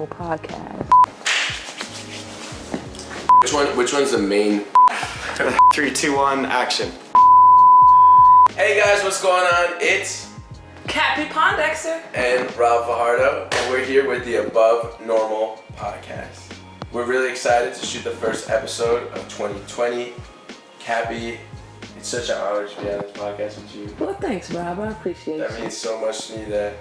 Normal podcast. Which one's the main? 3, 2, 1, action. Hey guys, what's going on? It's Cappie Pondexter and Rob Fajardo, and we're here with the Above Normal podcast. We're really excited to shoot the first episode of 2020. Cappie, it's such an honor to be on this podcast with you. Well, thanks, Rob. I appreciate That means so much to me that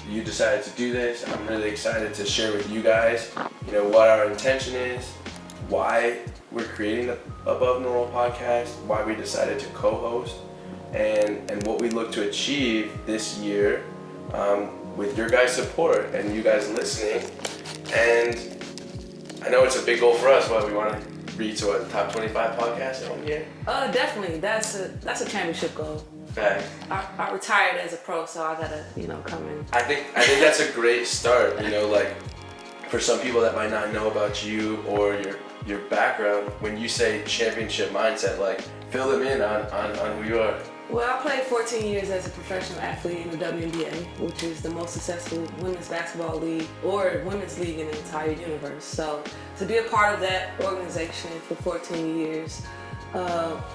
you decided to do this. I'm really excited to share with you guys, what our intention is, why we're creating the Above Normal podcast, why we decided to co-host, and what we look to achieve this year with your guys' support and you guys listening. And I know it's a big goal for us. What we want to reach the top 25 podcasts in 1 year? Definitely. That's a championship goal. Right. I retired as a pro, so I gotta, come in. I think that's a great start. Like for some people that might not know about you or your background, when you say championship mindset, like fill them in on who you are. Well, I played 14 years as a professional athlete in the WNBA, which is the most successful women's basketball league or women's league in the entire universe. So to be a part of that organization for 14 years,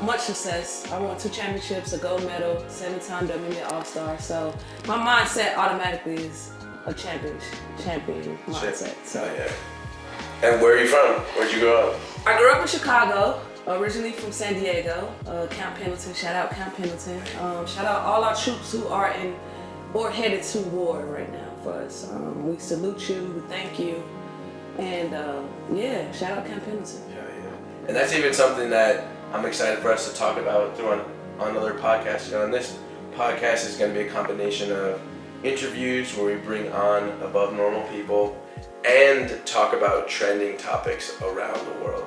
much success. I won 2 championships, a gold medal, 7-time WNBA All-Star. So my mindset automatically is a champion mindset. So. Oh, yeah. And where are you from? Where'd you grow up? I grew up in Chicago. Originally from San Diego, Camp Pendleton. Shout out Camp Pendleton. Shout out all our troops who are in or headed to war right now for us. We salute you, we thank you, and shout out Camp Pendleton. Yeah. And that's even something that I'm excited for us to talk about on another podcast. And this podcast is going to be a combination of interviews where we bring on above normal people and talk about trending topics around the world.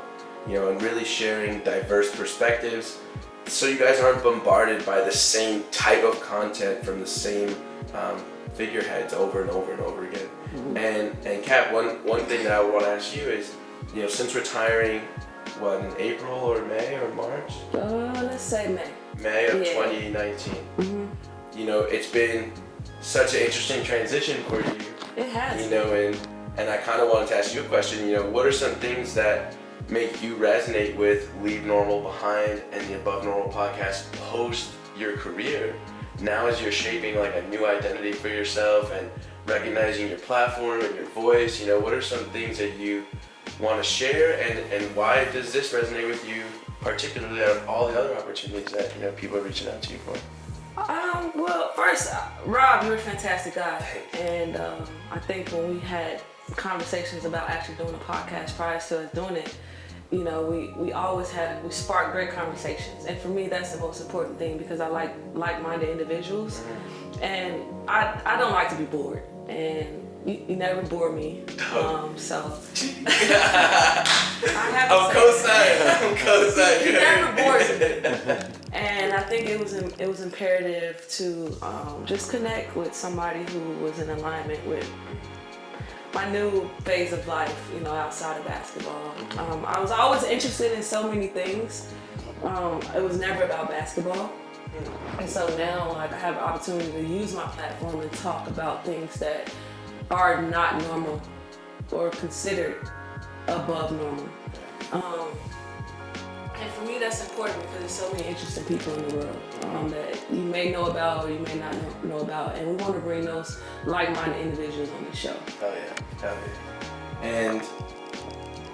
And really sharing diverse perspectives so you guys aren't bombarded by the same type of content from the same figureheads over and over and over again. Mm-hmm. And Cap, one thing that I want to ask you is, since retiring, in April or May or March? Let's say May. May of 2019. Mm-hmm. It's been such an interesting transition for you. It has. And I kind of wanted to ask you a question. What are some things that make you resonate with Leave Normal Behind and the Above Normal podcast post your career, now as you're shaping like a new identity for yourself and recognizing your platform and your voice? What are some things that you want to share, and why does this resonate with you particularly out of all the other opportunities that people are reaching out to you for? Well, first, Rob, you're a fantastic guy, and I think when we had conversations about actually doing a podcast prior to us doing it, we spark great conversations, and for me that's the most important thing, because I like like-minded individuals, and I don't like to be bored, and you never bore me, so I'm co-signing. You never bored me, and I think it was imperative to just connect with somebody who was in alignment with my new phase of life, outside of basketball. I was always interested in so many things. It was never about basketball. And so now I have the opportunity to use my platform and talk about things that are not normal or considered above normal. And for me, that's important because there's so many interesting people in the world that you may know about or you may not know about. And we want to bring those like-minded individuals on the show. Oh yeah. And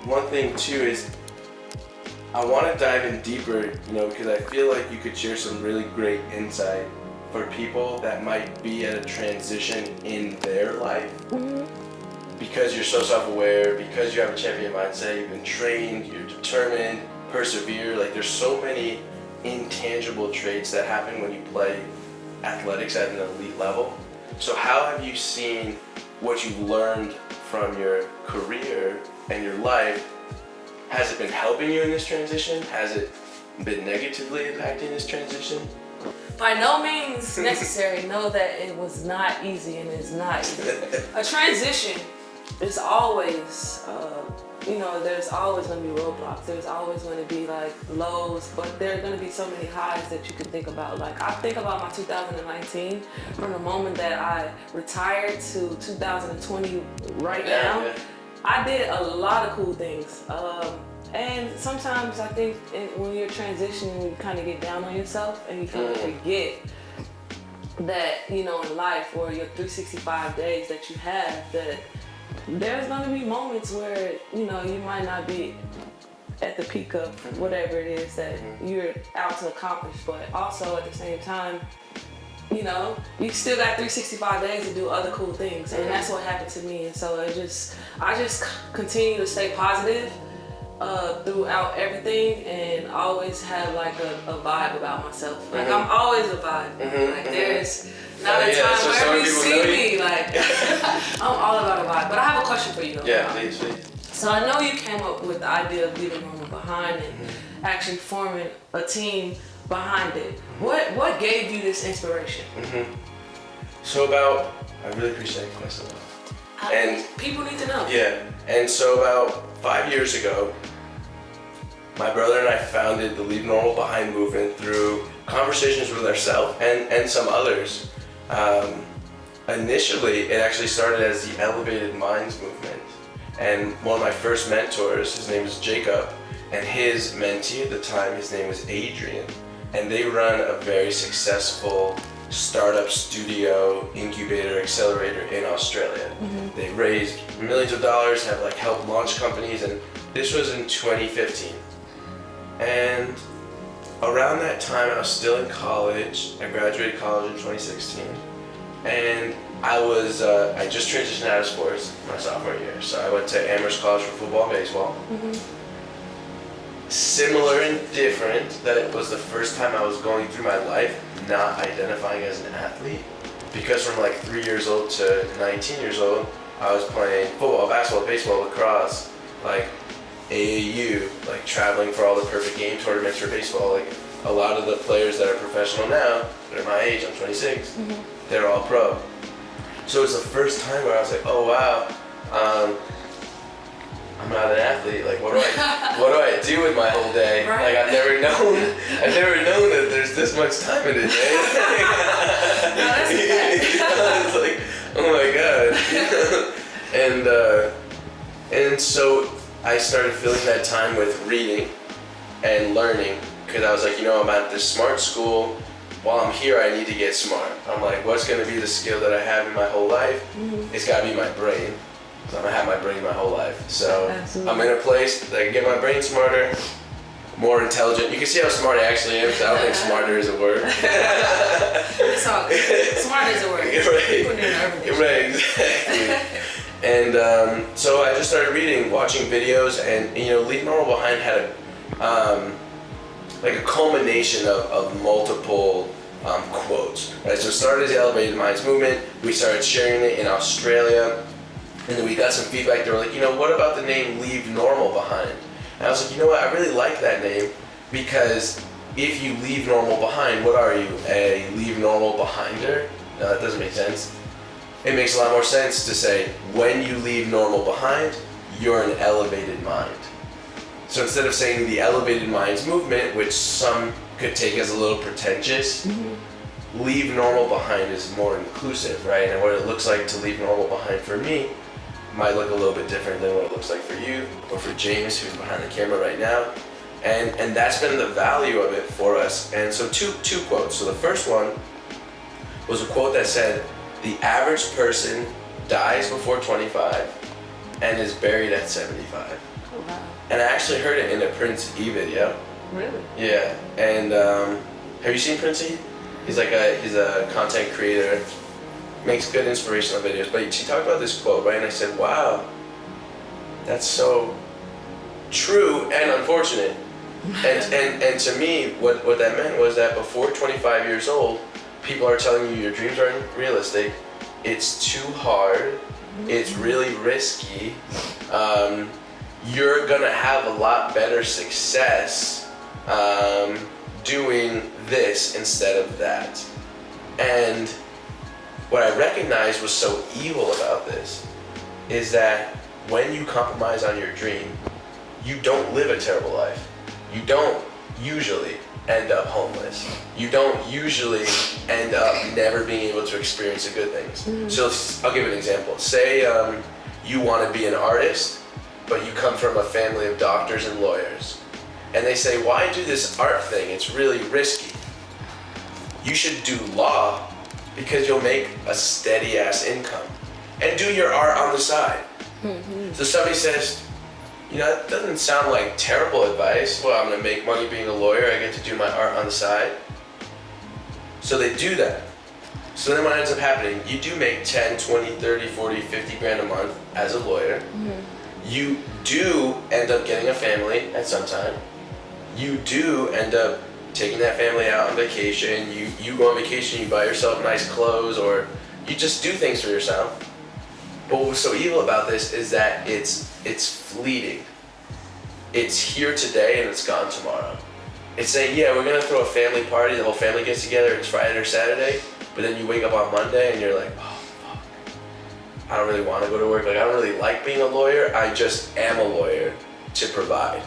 one thing too is I want to dive in deeper, because I feel like you could share some really great insight for people that might be at a transition in their life. Mm-hmm. Because you're so self-aware, because you have a champion mindset, you've been trained, you're determined, persevere. Like there's so many intangible traits that happen when you play athletics at an elite level. So how have you seen what you've learned from your career and your life? Has it been helping you in this transition? Has it been negatively impacting this transition? By no means necessary. Know that it was not easy, and it's not easy. A transition is always, there's always going to be roadblocks. There's always going to be like lows, but there are going to be so many highs that you can think about. Like I think about my 2019 from the moment that I retired to 2020 right now. I did a lot of cool things. And sometimes I think when you're transitioning, you kind of get down on yourself and you kind of forget that, you know, in life or your 365 days that you have, that there's going to be moments where, you know, you might not be at the peak of whatever it is that you're out to accomplish, but also at the same time, you know, you still got 365 days to do other cool things, and that's what happened to me. And so I just continue to stay positive throughout everything, and always have like a vibe about myself. Like I'm always a vibe. Like there's not a time where you see me, like I'm all about a vibe. But I have a question for you though. Yeah, please. So I know you came up with the idea of leaving normal behind and actually forming a team behind it. What gave you this inspiration? So I really appreciate that question. And people need to know. Yeah, and so about 5 years ago, my brother and I founded the Leave Normal Behind movement through conversations with ourselves and some others. Initially, it actually started as the Elevated Minds movement. And one of my first mentors, his name was Jacob, and his mentee at the time, his name was Adrian. And they run a very successful startup studio, incubator, accelerator in Australia. They raised millions of dollars, have like helped launch companies, and this was in 2015. And around that time, I was still in college. I graduated college in 2016, and I just transitioned out of sports my sophomore year. So I went to Amherst College for football and baseball. Similar and different, that it was the first time I was going through my life not identifying as an athlete, because from like 3 years old to 19 years old, I was playing football, basketball, baseball, lacrosse, like AAU, like traveling for all the perfect game tournaments for baseball. Like a lot of the players that are professional now, they're my age, I'm 26, they're all pro. So it's the first time where I was like, oh wow, I'm not an athlete. Like, what do I do with my whole day? Right. Like, I've never known that there's this much time in a day. No, that's a fact. It's like, oh my god. And so I started filling that time with reading and learning, because I was like, you know, I'm at this smart school. While I'm here, I need to get smart. I'm like, what's going to be the skill that I have in my whole life? It's got to be my brain. So I'm gonna have my brain my whole life. So I'm in a place that I can get my brain smarter, more intelligent. You can see how smart I actually am, because I don't think smarter is a word. It's all good. Smart is a word. Right, exactly. And so I just started reading, watching videos, and you know, Leave Normal Behind had a culmination of multiple quotes. Right? So it started as the Elevated Minds movement. We started sharing it in Australia. And then we got some feedback. They were like, you know, what about the name Leave Normal Behind? And I was like, you know what, I really like that name, because if you leave normal behind, what are you? A leave normal behinder? No, that doesn't make sense. It makes a lot more sense to say, when you leave normal behind, you're an elevated mind. So instead of saying the Elevated Minds movement, which some could take as a little pretentious, leave normal behind is more inclusive, right? And what it looks like to leave normal behind for me might look a little bit different than what it looks like for you or for James, who's behind the camera right now. And that's been the value of it for us. And so two quotes. So the first one was a quote that said, the average person dies before 25 and is buried at 75. Oh, wow. And I actually heard it in a Prince E video. Really? Yeah. And have you seen Prince E? He's a content creator, makes good inspirational videos, but she talked about this quote, right? And I said, wow, that's so true and unfortunate. And to me, what that meant was that before 25 years old, people are telling you your dreams aren't realistic, it's too hard, it's really risky, you're gonna have a lot better success doing this instead of that. And what I recognized was so evil about this is that when you compromise on your dream, you don't live a terrible life. You don't usually end up homeless. You don't usually end up never being able to experience the good things. So I'll give an example. Say you want to be an artist, but you come from a family of doctors and lawyers. And they say, why do this art thing? It's really risky. You should do law because you'll make a steady ass income. And do your art on the side. So somebody says, you know, that doesn't sound like terrible advice. Well, I'm gonna make money being a lawyer, I get to do my art on the side. So they do that. So then what ends up happening, you do make 10, 20, 30, 40, 50 grand a month as a lawyer. You do end up getting a family at some time. You do end up taking that family out on vacation. You go on vacation, you buy yourself nice clothes, or you just do things for yourself. But what's so evil about this is that it's fleeting. It's here today and it's gone tomorrow. It's saying, yeah, we're gonna throw a family party, the whole family gets together, it's Friday or Saturday, but then you wake up on Monday and you're like, oh fuck, I don't really wanna go to work, like I don't really like being a lawyer, I just am a lawyer to provide.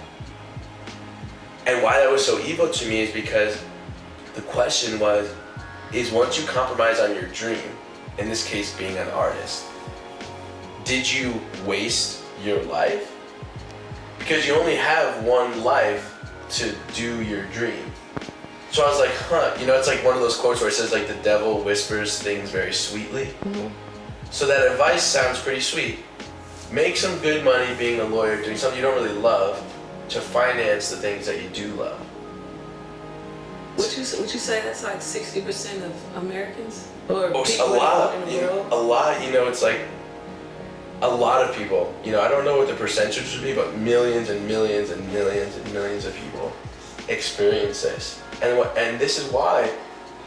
And why that was so evil to me is because the question was, is once you compromise on your dream, in this case being an artist, did you waste your life? Because you only have one life to do your dream. So I was like, you know, it's like one of those quotes where it says like the devil whispers things very sweetly. So that advice sounds pretty sweet. Make some good money being a lawyer, doing something you don't really love to finance the things that you do love. Would you say that's like 60% of Americans? Or Oh, people a lot, in the you know, world? a lot, you know, it's like a lot of people, you know, I don't know what the percentage would be, but millions and millions and millions and millions of people experience this. And this is why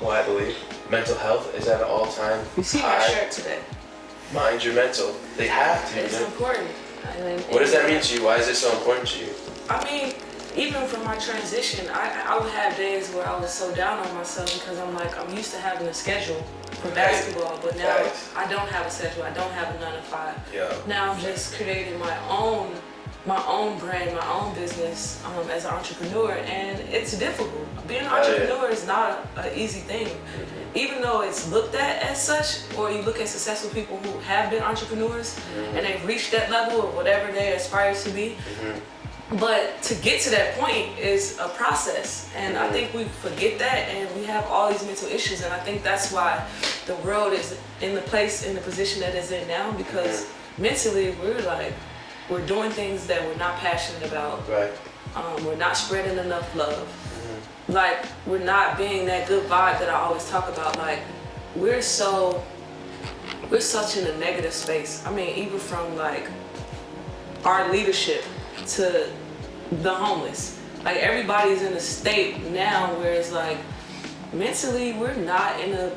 I believe mental health is at an all-time You see my high. shirt today. Mind your mental. They have to. It's you know? important. What does that mean to you? Why is it so important to you? I mean, even from my transition, I would have days where I was so down on myself because I'm like, I'm used to having a schedule for basketball, but now I don't have a schedule. I don't have a 9 to 5. Yeah. Now I'm just creating my own brand, my own business as an entrepreneur, and it's difficult. Being an entrepreneur is not an easy thing. Even though it's looked at as such, or you look at successful people who have been entrepreneurs and they've reached that level of whatever they aspire to be. But to get to that point is a process, and I think we forget that, and we have all these mental issues, and I think that's why the world is in the position that it's in now, because mentally we're doing things that we're not passionate about. Right. We're not spreading enough love. Like, we're not being that good vibe that I always talk about. Like, we're such in a negative space. I mean, even from like our leadership to the homeless. Like, everybody's in a state now where it's like, mentally we're not in a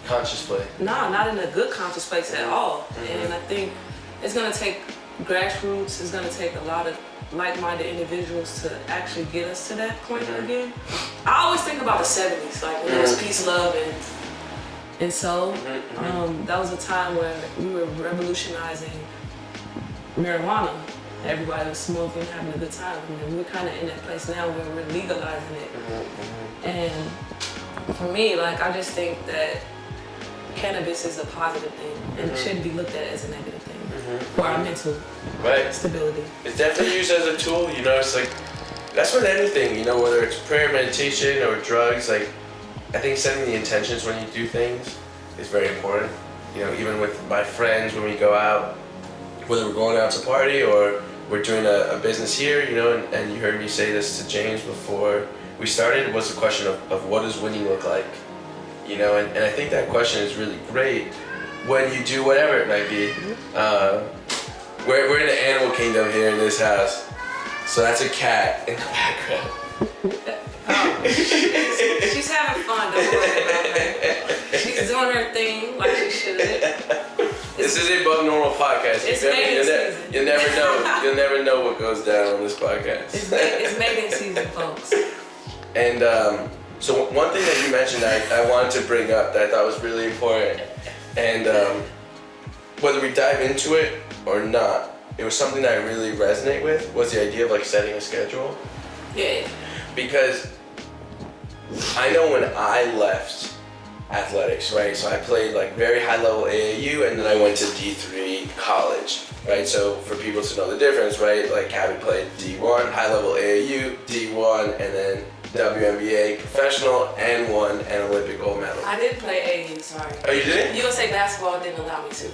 Conscious play. not in a good conscious place at all. And I think it's gonna take grassroots, it's gonna take a lot of like-minded individuals to actually get us to that point again. I always think about the 70s, like when there was peace, love, and soul. That was a time where we were revolutionizing marijuana. Everybody was smoking, having a good time. And we're kind of in that place now where we're legalizing it. And for me, like, I just think that cannabis is a positive thing, and it shouldn't be looked at as a negative thing for our mental stability. It's definitely used as a tool, you know, it's like, that's with anything, you know, whether it's prayer, meditation, or drugs, like, I think setting the intentions when you do things is very important. You know, even with my friends when we go out, whether we're going out to party or we're doing a business here, you know, and you heard me say this to James before we started, was the question of what does winning look like? You know, and I think that question is really great when you do whatever it might be. We're in the animal kingdom here in this house. So that's a cat in the background. She's having fun, don't worry about her. She's doing her thing like she should. This is a Above Normal podcast. It's mating season. You'll never know. You'll never know what goes down on this podcast. It's mating season, folks. And so one thing that you mentioned that I wanted to bring up that I thought was really important, and whether we dive into it or not, it was something that I really resonate with, was the idea of like setting a schedule. Yeah. Because I know when I left athletics, right? So I played like very high level AAU, and then I went to D3 college, right? So for people to know the difference, right? Like Cappie played D1, high level AAU, D1, and then WNBA professional, and won an Olympic gold medal. I didn't play AAU, sorry. Oh, you didn't? USA basketball didn't allow me to.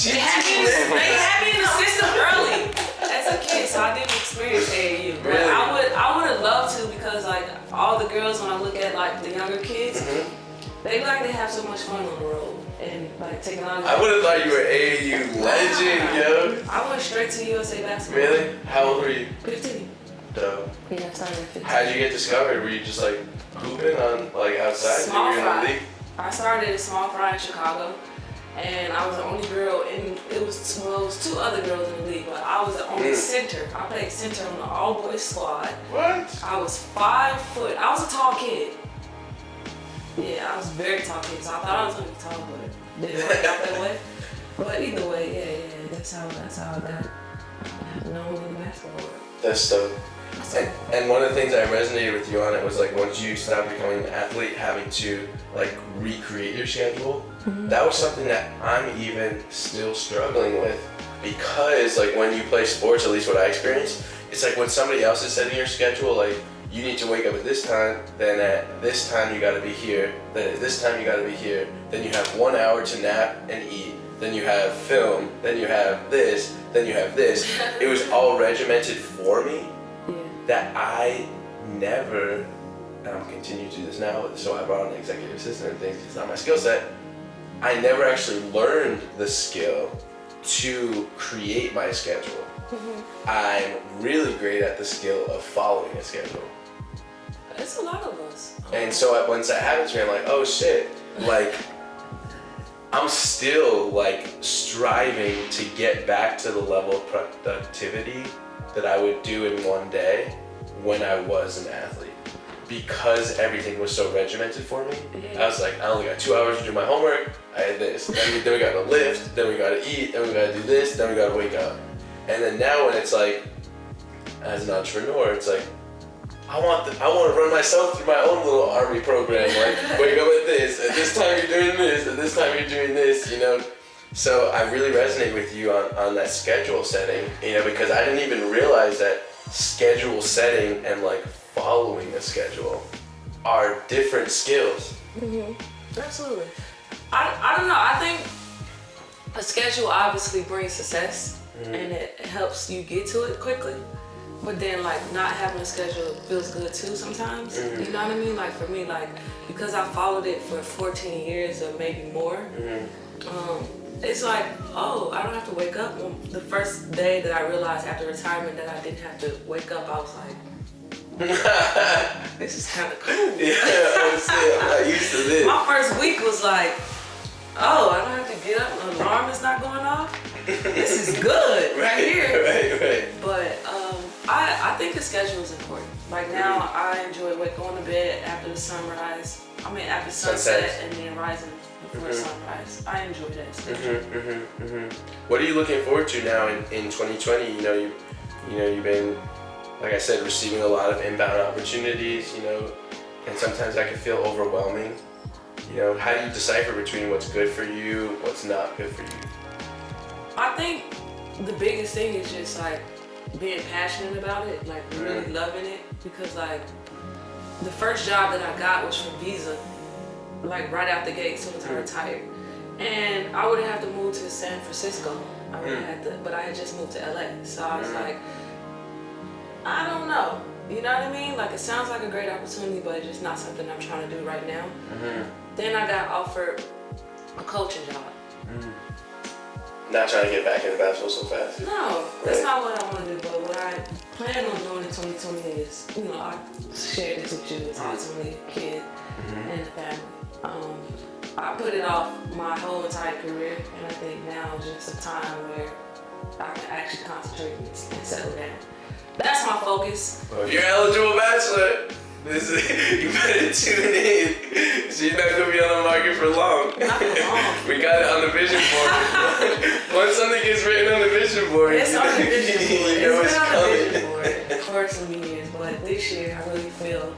They had me in the system early as a kid, so I didn't experience AAU. But Really? I would have loved to, because like all the girls, when I look at like the younger kids, they look like they have so much fun on the road and like technology. I would have thought you were AAU legend, yo. I went straight to USA basketball. Really? How old were you? 15. Dope. Yeah, I started at 15. How'd you get discovered? Were you just like hooping on like outside? Small You were in fry. the league? I started at Small Fry in Chicago, and I was the only girl in, it was two other girls in the league, but I was the only center. I played center on the all-boys squad. What? I was 5 foot. I was a tall kid. Yeah, I was a very tall kid, so I thought I was gonna be tall, but didn't work out that way. But either way, yeah, that's how I got known in basketball. That's dope. And one of the things I resonated with you on it was like once you stopped becoming an athlete, having to like recreate your schedule. That was something that I'm even still struggling with, because like when you play sports, at least what I experienced, it's like when somebody else is setting your schedule, like you need to wake up at this time, then at this time you gotta be here, then at this time you gotta be here, then you have 1 hour to nap and eat, then you have film, then you have this, then you have this. It was all regimented for me. That I never, and I'm continuing to do this now, so I brought on an executive assistant and things, it's not my skill set. I never actually learned the skill to create my schedule. I'm really great at the skill of following a schedule. It's a lot of us. And so once that happens to me, I'm like, oh shit, like, I'm still like striving to get back to the level of productivity that I would do in one day when I was an athlete, because everything was so regimented for me. I was like, I only got 2 hours to do my homework. I had this. Then we gotta lift. Then we gotta eat. Then we gotta do this. Then we gotta wake up. And then now when it's like, as an entrepreneur, it's like, I want to run myself through my own little army program. Like, wake up at this time you're doing this, at this time you're doing this, you know. So I really resonate with you on that schedule setting, you know, because I didn't even realize that schedule setting and like following a schedule are different skills. Absolutely. I don't know. I think a schedule obviously brings success and it helps you get to it quickly. But then like not having a schedule feels good too sometimes. You know what I mean? Like for me, like because I followed it for 14 years or maybe more. It's like, oh, I don't have to wake up. The first day that I realized after retirement that I didn't have to wake up, I was like, this is kind of cool. Yeah, I'm not used to this. My first week was like, oh, I don't have to get up, an alarm is not going off. This is good right here. Right. But I think the schedule is important. Like now, I enjoy going to bed after the sunrise. I mean, after sunset and then rising before sunrise. I enjoy that. What are you looking forward to now in 2020? You know, you've been, like I said, receiving a lot of inbound opportunities. You know, and sometimes that can feel overwhelming. You know, how do you decipher between what's good for you, what's not good for you? I think the biggest thing is just like being passionate about it, like really loving it, because like the first job that I got was from Visa, like right out the gate as soon as I retired. And I would have to move to San Francisco. I would have had to, but I had just moved to LA. So I was like, I don't know. You know what I mean? Like it sounds like a great opportunity, but it's just not something I'm trying to do right now. Then I got offered a coaching job. Not trying to get back into basketball so fast. No, that's not what I want to do. But what I plan on doing in 2020 is, you know, I shared this with you. It's ultimately a kid and a family. I put it off my whole entire career, and I think now is just a time where I can actually concentrate and settle down. That's my focus. Well, if you're an eligible bachelor, you better tune in. So you're not gonna be on the market for long. Not for long. We got it on the vision board. Once something gets written on the vision board, It's on the vision board. you know It's been on the coming. vision board for some years, but this year I really feel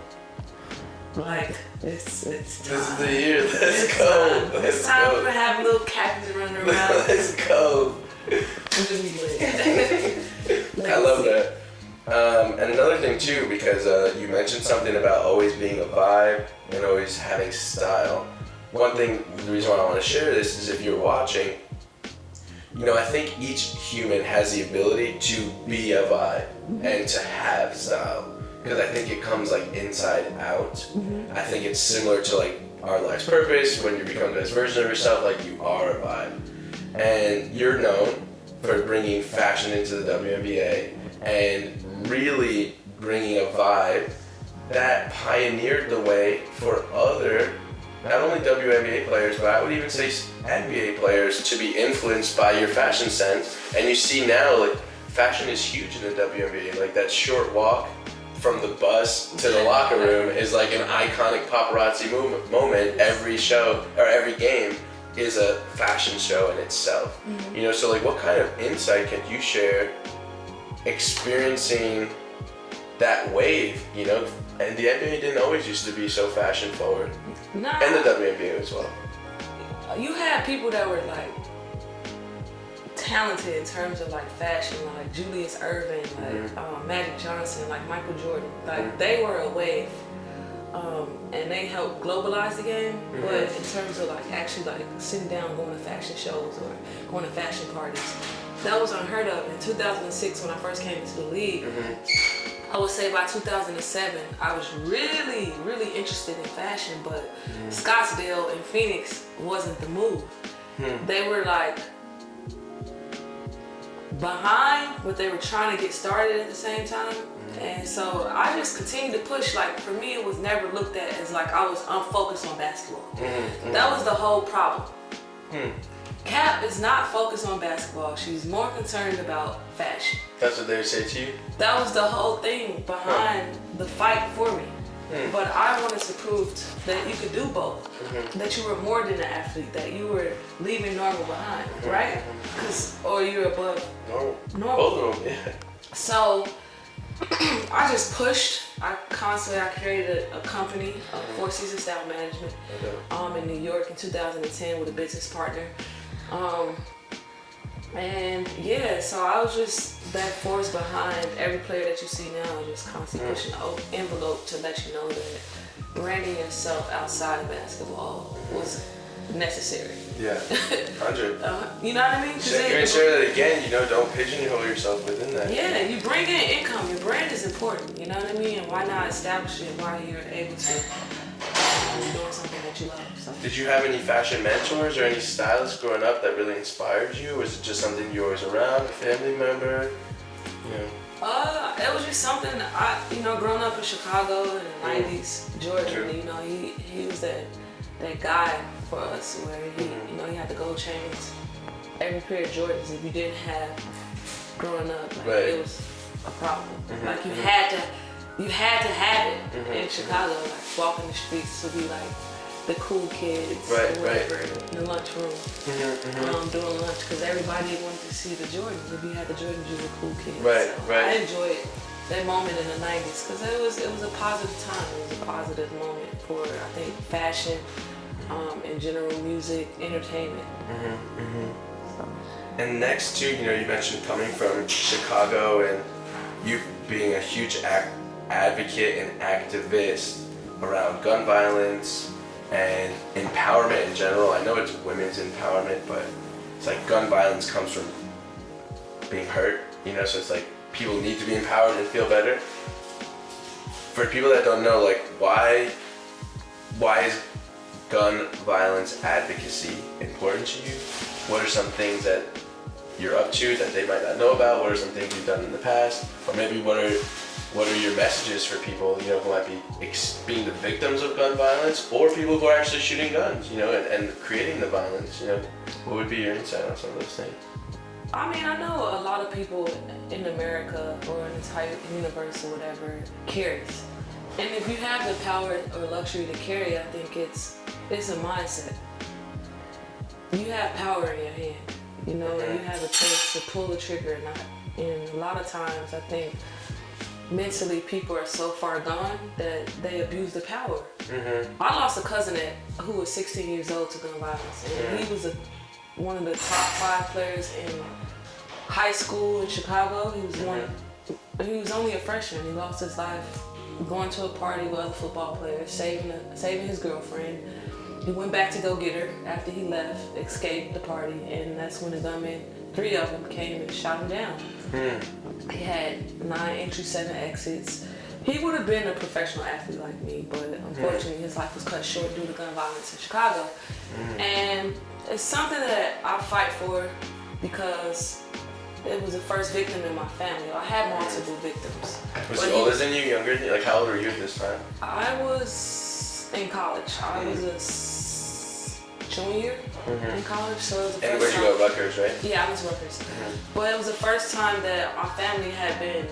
Like, it's time. This is the year. Let's go. It's time to have little cappies running around. Let's go. I love that. And another thing too, because you mentioned something about always being a vibe and always having style. One thing, the reason why I want to share this is if you're watching, I think each human has the ability to be a vibe and to have style. Because I think it comes like inside out. I think it's similar to like our life's purpose. When you become the best version of yourself, like you are a vibe. And you're known for bringing fashion into the WNBA and really bringing a vibe that pioneered the way for other, not only WNBA players, but I would even say NBA players to be influenced by your fashion sense. And you see now, like, fashion is huge in the WNBA. Like, that short walk from the bus to the locker room is like an iconic paparazzi moment. Every show or every game is a fashion show in itself. So like what kind of insight can you share experiencing that wave, and the NBA didn't always used to be so fashion forward. Nah. And the WNBA as well. You had people that were like talented in terms of like fashion, like Julius Erving, like Magic Johnson, like Michael Jordan. Like they were a wave. And they helped globalize the game, but in terms of like actually like sitting down, going to fashion shows or going to fashion parties, that was unheard of. In 2006, when I first came into the league, I would say by 2007, I was really, really interested in fashion, but Scottsdale and Phoenix wasn't the move. They were like behind, but they were trying to get started at the same time. And so I just continued to push. Like for me, it was never looked at as like I was unfocused on basketball. That was the whole problem. Cap is not focused on basketball. She's more concerned about fashion. That's what they would say to you? That was the whole thing behind the fight for me. But I wanted to prove that you could do both. That you were more than an athlete, that you were leaving normal behind, right? Or you're above normal. Both of them, yeah. So I just pushed. I created a company, Four Seasons Style Management, in New York in 2010 with a business partner. And yeah, so I was just that force behind every player that you see now, just constantly pushing the envelope to let you know that branding yourself outside of basketball was necessary. Yeah, 100. You know what I mean? You're gonna share that again, don't pigeonhole yourself within that. Yeah, you bring in income. Your brand is important, you know what I mean? And why not establish it while you're able to doing something that you love? So. Did you have any fashion mentors or any stylists growing up that really inspired you? Or was it just something you were always around, a family member? It was just something I, growing up in Chicago in the 90s, Jordan, he was that guy for us where he had the gold chains, every pair of Jordans. If you didn't have growing up, it was a problem. Like you had to have it in Chicago, like walking the streets to be like the cool kids or whatever in the lunchroom, doing lunch, because everybody wanted to see the Jordans. If you had the Jordans, you were a cool kid. I enjoyed that moment in the 90s because it was a positive time. It was a positive moment for, I think, fashion, in general, music, entertainment. And next too, you mentioned coming from Chicago and you being a huge advocate and activist around gun violence and empowerment in general. I know it's women's empowerment, but it's like gun violence comes from being hurt, so it's like people need to be empowered and feel better. For people that don't know, like why is gun violence advocacy important to you? What are some things that you're up to that they might not know about? What are some things you've done in the past? Or maybe what are your messages for people, who might be being the victims of gun violence or people who are actually shooting guns, and creating the violence, What would be your insight on some of those things? I mean, I know a lot of people in America or in the entire universe or whatever carries. And if you have the power or luxury to carry, I think it's a mindset. You have power in your hand, and you have a choice to pull the trigger or not. And a lot of times I think mentally people are so far gone that they abuse the power. I lost a cousin who was 16 years old to gun violence, and he was one of the top 5 players in high school in Chicago. He was only a freshman. He lost his life going to a party with other football players, saving his girlfriend. He went back to go get her after he left, escaped the party, and that's when the gunmen, 3 of them, came and shot him down. He had 9 entries, 7 exits. He would have been a professional athlete like me, but unfortunately his life was cut short due to gun violence in Chicago. And it's something that I fight for because it was the first victim in my family. I had multiple victims. Was he older than you, younger than you? Like, how old were you at this time? I was in college. I was a junior in college, so it was the first time. And where'd you go, Rutgers, right? Yeah, I went to Rutgers. But it was the first time that our family had been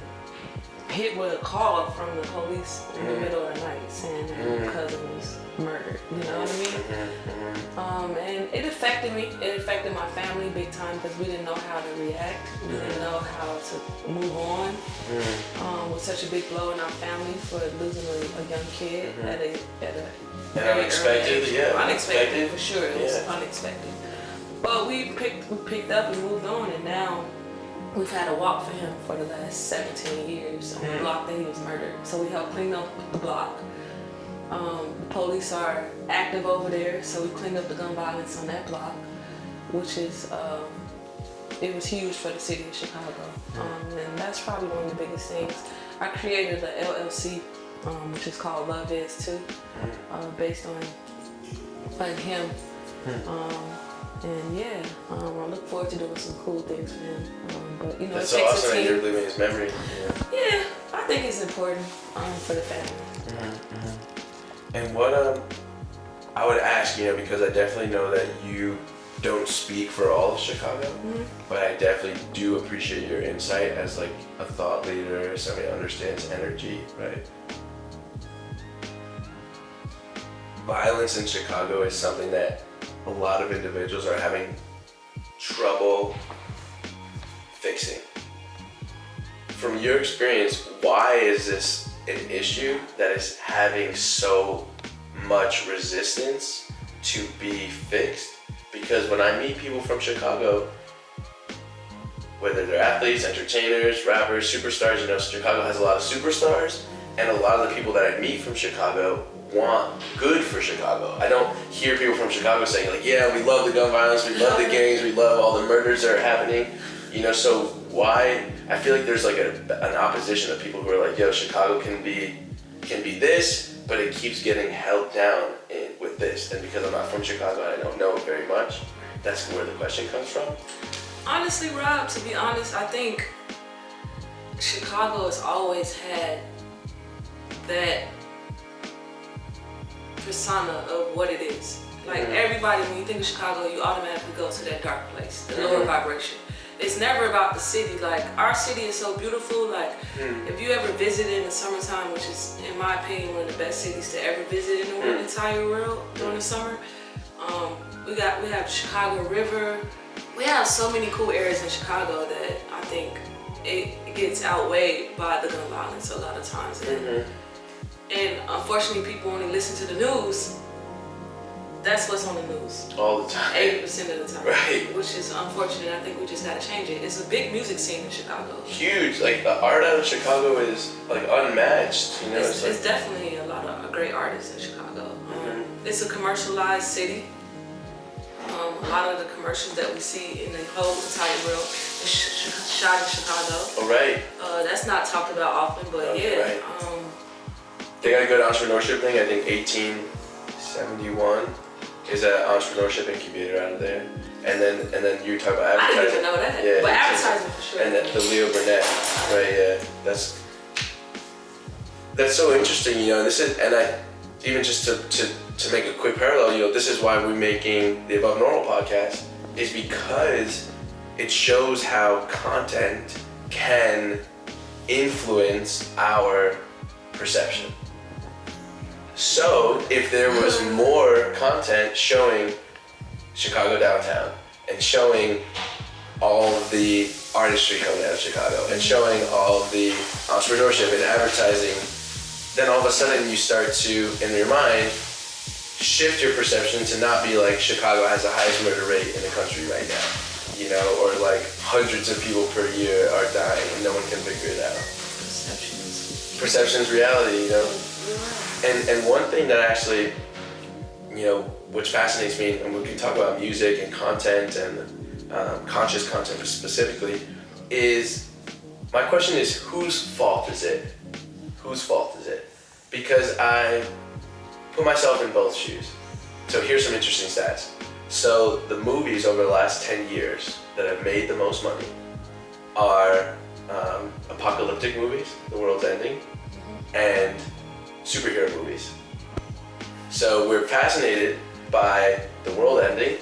hit with a call from the police in the middle of the night saying that my cousin was murdered. You know what I mean? And it affected me. It affected my family big time because we didn't know how to react. We didn't know how to move on with such a big blow in our family for losing a young kid at a very unexpected, early age. yeah. Unexpected for sure. It was unexpected. But we picked up and moved on, and now we've had a walk for him for the last 17 years on the block that he was murdered. So we helped clean up the block. The police are active over there, so we cleaned up the gun violence on that block, which is, it was huge for the city of Chicago. And that's probably one of the biggest things. I created the LLC, which is called Love Is Too, based on him. And yeah, I look forward to doing some cool things for him. But you know, that's it takes so awesome a team. that you're living his memory. Yeah, I think it's important for the family. And what I would ask, you know, because I definitely know that you don't speak for all of Chicago, but I definitely do appreciate your insight as like a thought leader, somebody who understands energy, right? Violence in Chicago is something that a lot of individuals are having trouble fixing. From your experience, why is this an issue that is having so much resistance to be fixed? Because when I meet people from Chicago, whether they're athletes, entertainers, rappers, superstars, you know, Chicago has a lot of superstars, and a lot of the people that I meet from Chicago want good for Chicago. I don't hear people from Chicago saying like, yeah, we love the gun violence, we love the gangs, we love all the murders that are happening, you know, so why, I feel like there's like an opposition of people who are like, yo, Chicago can be this, but it keeps getting held down with this, and because I'm not from Chicago and I don't know it very much, that's where the question comes from. Honestly, Rob, to be honest, I think Chicago has always had that persona of what it is. Like everybody, when you think of Chicago, you automatically go to that dark place, the lower vibration. It's never about the city. Like, our city is so beautiful. Like, if you ever visit in the summertime, which is, in my opinion, one of the best cities to ever visit in the entire world during the summer, we have Chicago River. We have so many cool areas in Chicago that I think it gets outweighed by the gun violence a lot of times. And unfortunately, people only listen to the news. That's what's on the news. All the time. 80% of the time. Right. Which is unfortunate. I think we just gotta change it. It's a big music scene in Chicago. Huge. Like, the art out of Chicago is like unmatched. You know, it's definitely a lot of great artists in Chicago. It's a commercialized city. A lot of the commercials that we see in the whole entire world is shot in Chicago. Oh, right. That's not talked about often, but Right. They got a good entrepreneurship thing. I think 1871 is an entrepreneurship incubator out of there. And then you talk about advertising. I didn't even know that. Yeah, but advertising for sure. And the Leo Burnett, right? Yeah, that's so interesting. You know, this is, and I even just to make a quick parallel. You know, this is why we're making the Above Normal podcast, is because it shows how content can influence our perception. So if there was more content showing Chicago downtown and showing all of the artistry coming out of Chicago and showing all of the entrepreneurship and advertising, then all of a sudden you start to, in your mind, shift your perception to not be like Chicago has the highest murder rate in the country right now, you know, or like hundreds of people per year are dying and no one can figure it out. Perception's reality, you know. And one thing that actually, you know, which fascinates me, and we can talk about music and content and conscious content specifically, is my question is, whose fault is it? Whose fault is it? Because I put myself in both shoes. So here's some interesting stats. So the movies over the last 10 years that have made the most money are apocalyptic movies, the world's ending, and superhero movies. So we're fascinated by the world ending,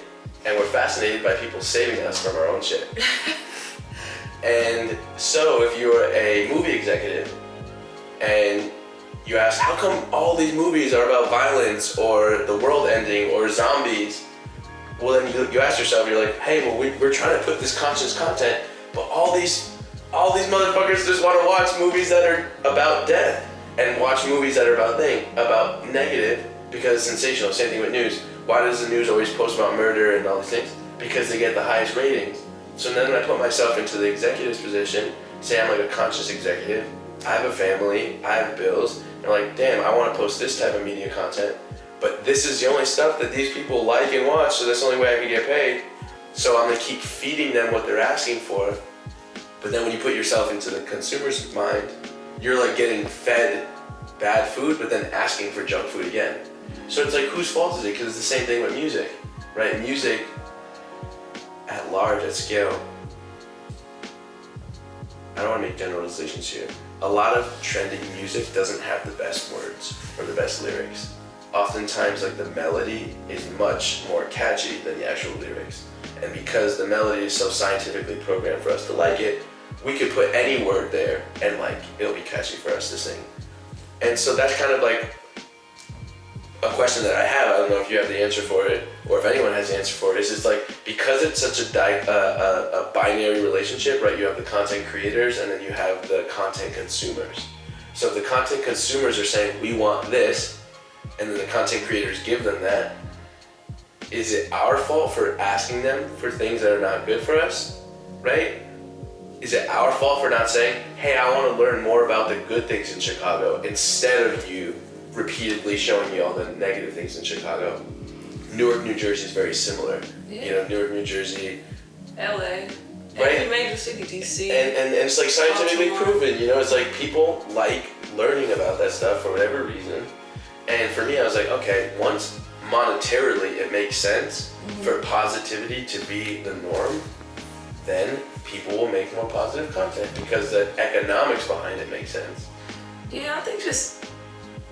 and we're fascinated by people saving us from our own shit. And so if you're a movie executive and you ask, how come all these movies are about violence or the world ending or zombies? Well, then you ask yourself, you're like, hey, well, we're trying to put this conscious content, but all these motherfuckers just want to watch movies that are about death and watch movies that are about negative, because it's sensational. Same thing with news. Why does the news always post about murder and all these things? Because they get the highest ratings. So then I put myself into the executive's position, say I'm like a conscious executive, I have a family, I have bills, and I'm like, damn, I want to post this type of media content, but this is the only stuff that these people like and watch, so that's the only way I can get paid. So I'm gonna keep feeding them what they're asking for. But then when you put yourself into the consumer's mind, you're like getting fed bad food, but then asking for junk food again. So it's like, whose fault is it? Because it's the same thing with music, right? Music at large, at scale, I don't want to make generalizations here. A lot of trending music doesn't have the best words or the best lyrics. Oftentimes, like, the melody is much more catchy than the actual lyrics. And because the melody is so scientifically programmed for us to like it, we could put any word there and like it'll be catchy for us to sing. And so that's kind of like a question that I have. I don't know if you have the answer for it or if anyone has the answer for it. Is it's like, because it's such a binary relationship, right? You have the content creators and then you have the content consumers. So if the content consumers are saying, we want this, and then the content creators give them that, is it our fault for asking them for things that are not good for us, right? Is it our fault for not saying, hey, I want to learn more about the good things in Chicago, instead of you repeatedly showing me all the negative things in Chicago? Newark, New Jersey is very similar. Yeah. You know, Newark, New Jersey, LA, right? every major city, DC. And it's like scientifically proven, you know, it's like people like learning about that stuff for whatever reason. And for me, I was like, okay, once monetarily it makes sense for positivity to be the norm, then people will make more positive content because the economics behind it makes sense. Yeah, I think just,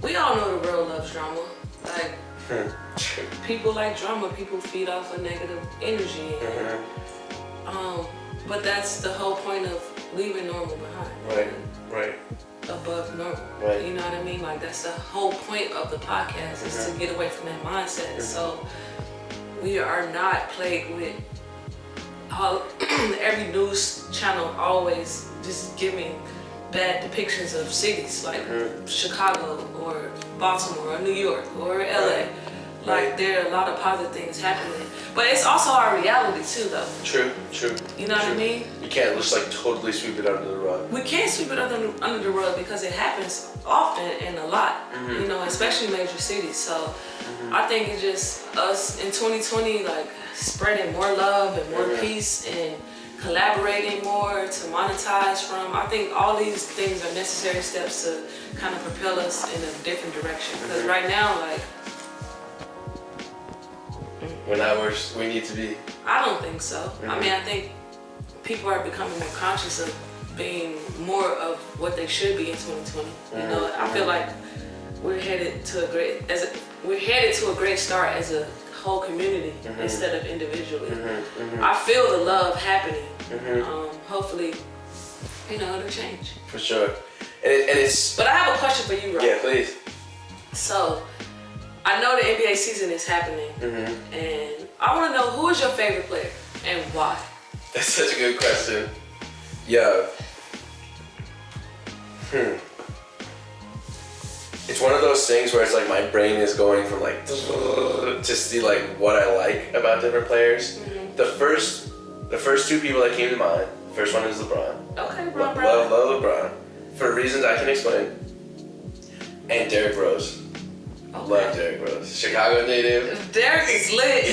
we all know the world loves drama. Like, people like drama, people feed off of negative energy. And, but that's the whole point of leaving normal behind. Right. Above normal. Right. You know what I mean? Like, that's the whole point of the podcast, is to get away from that mindset. So we are not plagued with every news channel always just giving bad depictions of cities like Chicago or Baltimore or New York or LA. Like, there are a lot of positive things happening. But it's also our reality too, though. True. You know what I mean? You can't just like totally sweep it under the rug. We can't sweep it under the rug because it happens often and a lot, you know, especially major cities. So I think it's just us in 2020, like, spreading more love and more peace and collaborating more to monetize from. I think all these things are necessary steps to kind of propel us in a different direction. Because right now, like, we're not where we need to be. I don't think so. I mean, I think people are becoming more conscious of being more of what they should be in 2020. You know, I feel like we're headed to a great start as a whole community instead of individually. I feel the love happening. Hopefully, you know, it'll change. For sure. And it's. But I have a question for you, Rob. Yeah, please. So, I know the NBA season is happening, and I want to know, who is your favorite player and why? That's such a good question. Yeah. It's one of those things where it's like my brain is going from like to see like what I like about different players. Mm-hmm. The first two people that came to mind. First one is LeBron. Okay, Love LeBron. LeBron for reasons I can explain. And Derrick Rose. Okay. Love Derrick Rose. Chicago native. Derrick is lit.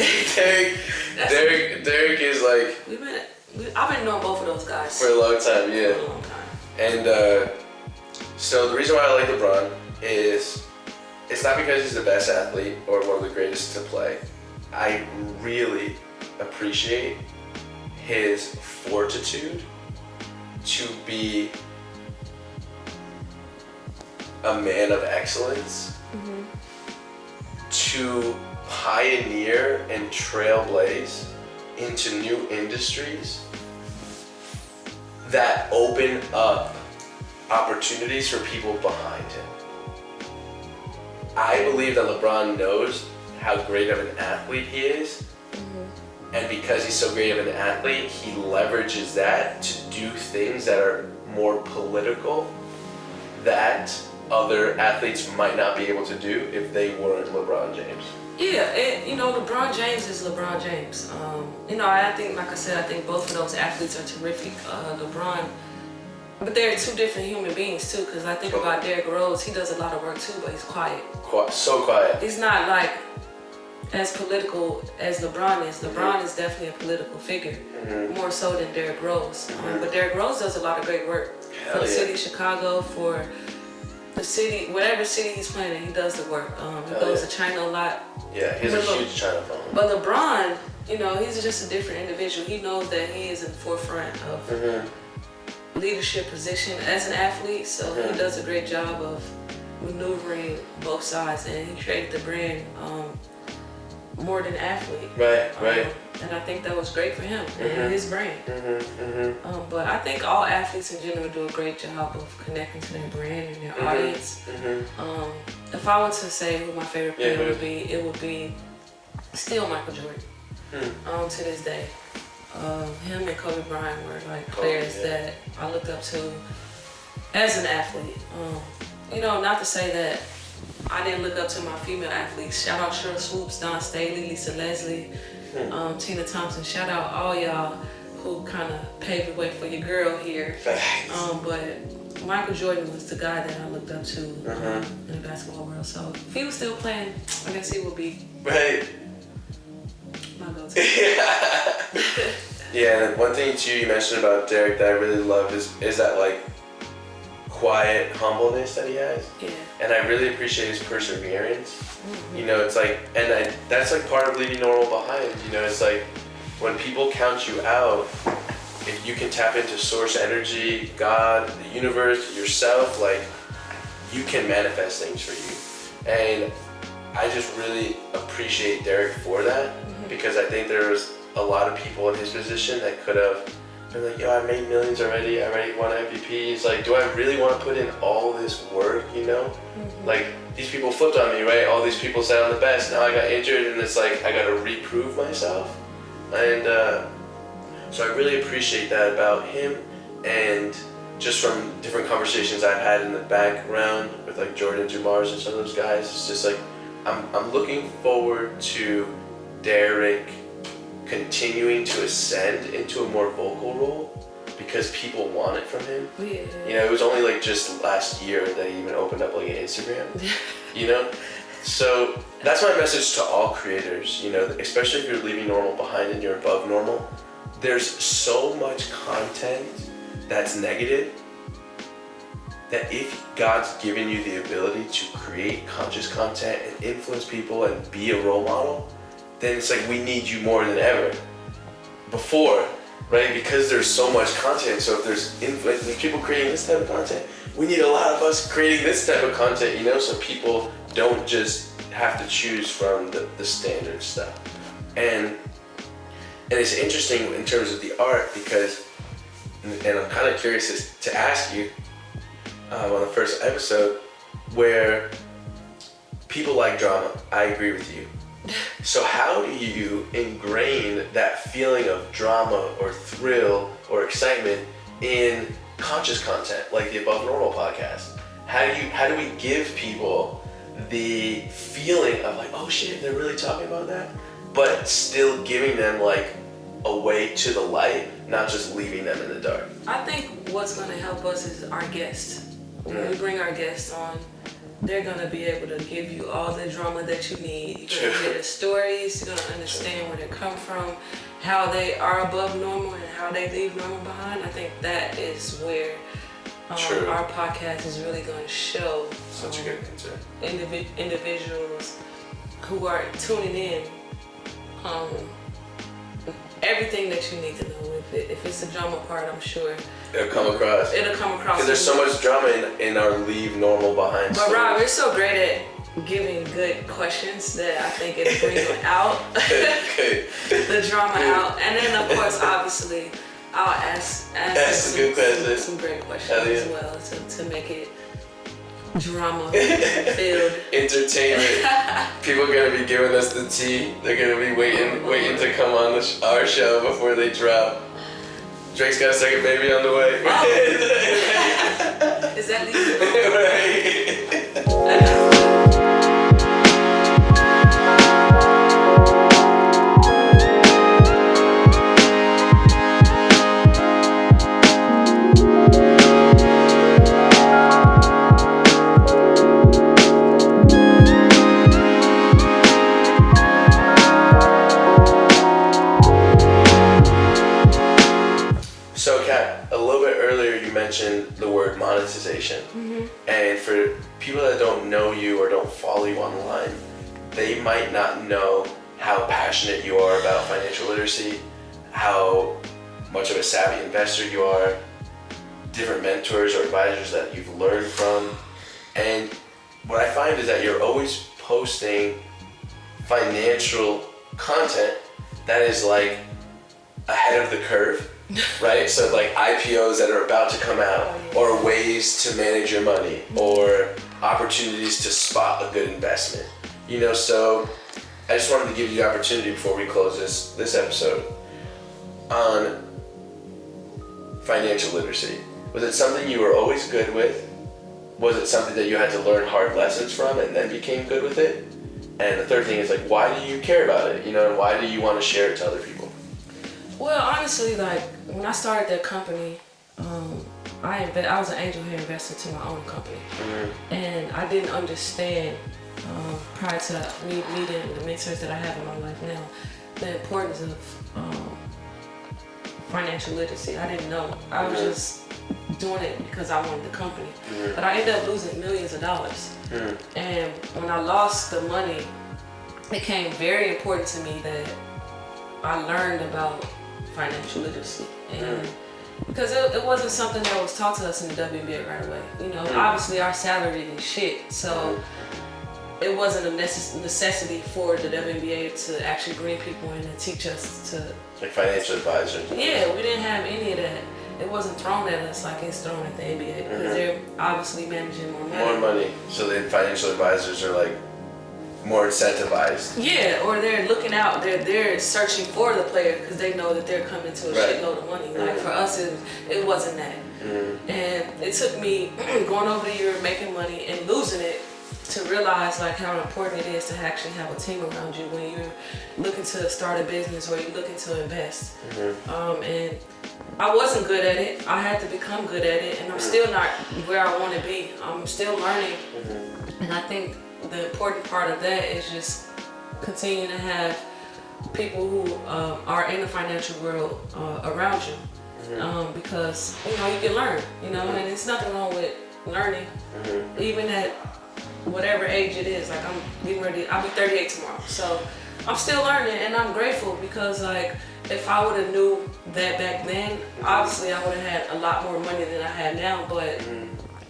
Derrick is like. I've been knowing both of those guys For a long time, yeah. For a long time. And so the reason why I like LeBron is it's not because he's the best athlete or one of the greatest to play. I really appreciate his fortitude to be a man of excellence, to pioneer and trailblaze into new industries that open up opportunities for people behind him. I believe that LeBron knows how great of an athlete he is, and because he's so great of an athlete, he leverages that to do things that are more political that other athletes might not be able to do if they weren't LeBron James. Yeah, LeBron James is LeBron James. I think, like I said, I think both of those athletes are terrific. LeBron, but they're two different human beings too, because I think about Derrick Rose, he does a lot of work too, but he's quiet. So quiet. He's not like as political as LeBron is. LeBron is definitely a political figure, more so than Derrick Rose. But Derrick Rose does a lot of great work for the city of Chicago, for the city, whatever city he's playing in, he does the work. He goes to China a lot. Yeah, he's a huge China fan. But LeBron, he's just a different individual. He knows that he is in the forefront of leadership position as an athlete, so he does a great job of maneuvering both sides, and he created the brand more than athlete. Right. And I think that was great for him and his brand. But I think all athletes in general do a great job of connecting to their brand and their audience. If I were to say who my favorite player would be, it would be still Michael Jordan. To this day. Him and Kobe Bryant were like players that I looked up to as an athlete. Not to say that I didn't look up to my female athletes. Shout out Cheryl Swoops, Dawn Staley, Lisa Leslie, Tina Thompson. Shout out all y'all who kind of paved the way for your girl here. But Michael Jordan was the guy that I looked up to in the basketball world. So if he was still playing, I guess he would be my go-to. Yeah, and one thing too you mentioned about Derrick that I really love is that like quiet humbleness that he has. Yeah. And I really appreciate his perseverance. It's like, and that's like part of leaving normal behind. It's like when people count you out, if you can tap into source energy, God, the universe, yourself, like you can manifest things for you. And I just really appreciate Derrick for that because I think there's a lot of people in his position that could have been like, yo, I made millions already, I already won MVPs. Like, do I really want to put in all this work, Like, these people flipped on me, right? All these people said I'm the best, now I got injured, and it's like, I got to reprove myself. And so I really appreciate that about him, and just from different conversations I've had in the background with like Jordan Dumars and some of those guys, it's just like, I'm looking forward to Derrick continuing to ascend into a more vocal role because people want it from him. Yeah. It was only like just last year that he even opened up like an Instagram. So that's my message to all creators, especially if you're leaving normal behind and you're above normal. There's so much content that's negative that if God's given you the ability to create conscious content and influence people and be a role model, then it's like we need you more than ever before, right? Because there's so much content. So if there's people creating this type of content, we need a lot of us creating this type of content, so people don't just have to choose from the standard stuff. And it's interesting in terms of the art because, and I'm kind of curious to ask you on the first episode, where people like drama. I agree with you. So how do you ingrain that feeling of drama or thrill or excitement in conscious content like the Above Normal podcast? How do we give people the feeling of like, oh shit, they're really talking about that, but still giving them like a way to the light, not just leaving them in the dark? I think what's going to help us is our guests. When we bring our guests on, they're going to be able to give you all the drama that you need. You're going to hear the stories, you're going to understand where they come from, how they are above normal and how they leave normal behind. I think that is where our podcast is really going to show such a good answer. Individuals who are tuning in everything that you need to know. If it's a drama part, I'm sure it'll come across. Because there's so much drama in our leave normal behind. But Rob, you're so great at giving good questions that I think it brings out the drama out. And then of course, obviously, I'll ask some great questions as well to make it drama filled. Entertainment. People are gonna be giving us the tea. They're gonna be waiting to come on our show before they drop. Drake's got a second baby on the way. Oh. Is that legal? Right. Mentioned the word monetization, and for people that don't know you or don't follow you online, they might not know how passionate you are about financial literacy, how much of a savvy investor you are, different mentors or advisors that you've learned from. And what I find is that you're always posting financial content that is like ahead of the curve. Right? So like IPOs that are about to come out, or ways to manage your money, or opportunities to spot a good investment. You know, so I just wanted to give you the opportunity before we close this episode on financial literacy. Was it something you were always good with? Was it something that you had to learn hard lessons from and then became good with it? And the third thing is like, why do you care about it? You know, and why do you want to share it to other people? Well, honestly, like when I started that company, I was an angel hair investor to my own company, and I didn't understand prior to me meeting the mentors that I have in my life now the importance of financial literacy. I didn't know. I was just doing it because I wanted the company, but I ended up losing millions of dollars. And when I lost the money, it became very important to me that I learned about financial literacy, and because it wasn't something that was taught to us in the WNBA right away. You know, obviously our salary is shit, so it wasn't a necessity for the WNBA to actually bring people in and teach us to like financial advisors. Yeah, we didn't have any of that. It wasn't thrown at us like it's thrown at the NBA because they're obviously managing more money. More money, so then financial advisors are like more incentivized. Yeah, or they're looking out, they're searching for the player because they know that they're coming to a shitload of money. Like for us, it wasn't that. And it took me going over the year making money and losing it to realize like how important it is to actually have a team around you when you're looking to start a business or you're looking to invest. And I wasn't good at it. I had to become good at it, and I'm still not where I want to be. I'm still learning, and I think the important part of that is just continue to have people who are in the financial world around you, because you know you can learn, you know, and there's nothing wrong with learning, even at whatever age it is. Like I'm getting ready, I'll be 38 tomorrow, so I'm still learning, and I'm grateful because like if I would have knew that back then, obviously I would have had a lot more money than I had now, but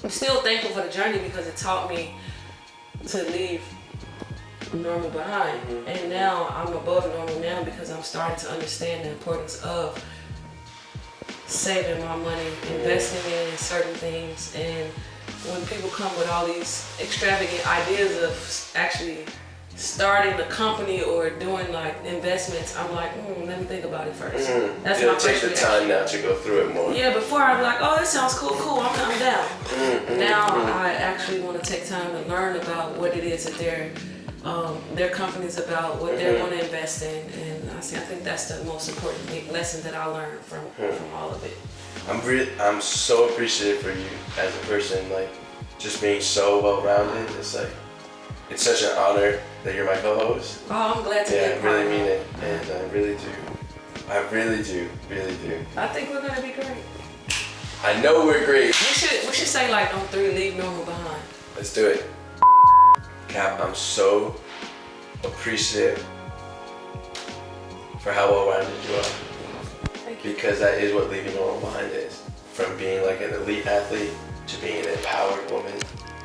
I'm still thankful for the journey because it taught me to leave normal behind. And now I'm above normal now because I'm starting to understand the importance of saving my money, investing in certain things. And when people come with all these extravagant ideas of actually starting the company or doing like investments, I'm like, let me think about it first. That's It'll my take first the reaction. time now to go through it more. Yeah, before I'd be like, oh, that sounds cool, I'm down. Now I actually want to take time to learn about what it is that their company's about, what they want to invest in, and I think that's the most important lesson that I learned from all of it. I'm so appreciative for you as a person, like just being so well-rounded. It's such an honor that you're my co-host. Oh, I'm glad to be Yeah, a I part really of mean it. it, and I really do. I think we're gonna be great. I know we're great. We should say like on 3, leave normal behind. Let's do it. Cap, I'm so appreciative for how well-rounded you are. Thank you. Because that is what leaving normal behind is. From being like an elite athlete, to being an empowered woman,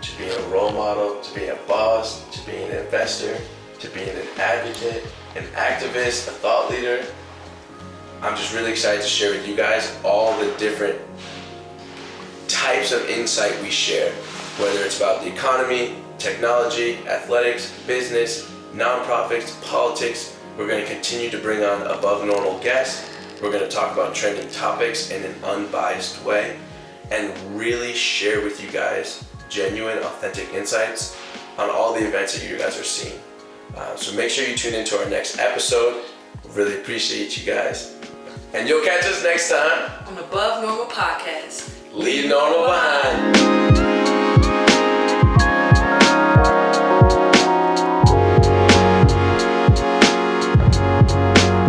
to being a role model, to being a boss, to being an investor, to being an advocate, an activist, a thought leader. I'm just really excited to share with you guys all the different types of insight we share, whether it's about the economy, technology, athletics, business, nonprofits, politics. We're going to continue to bring on above normal guests. We're going to talk about trending topics in an unbiased way and really share with you guys genuine, authentic insights on all the events that you guys are seeing. So make sure you tune into our next episode. Really appreciate you guys. And you'll catch us next time On Above Normal Podcast. Leave Normal Behind.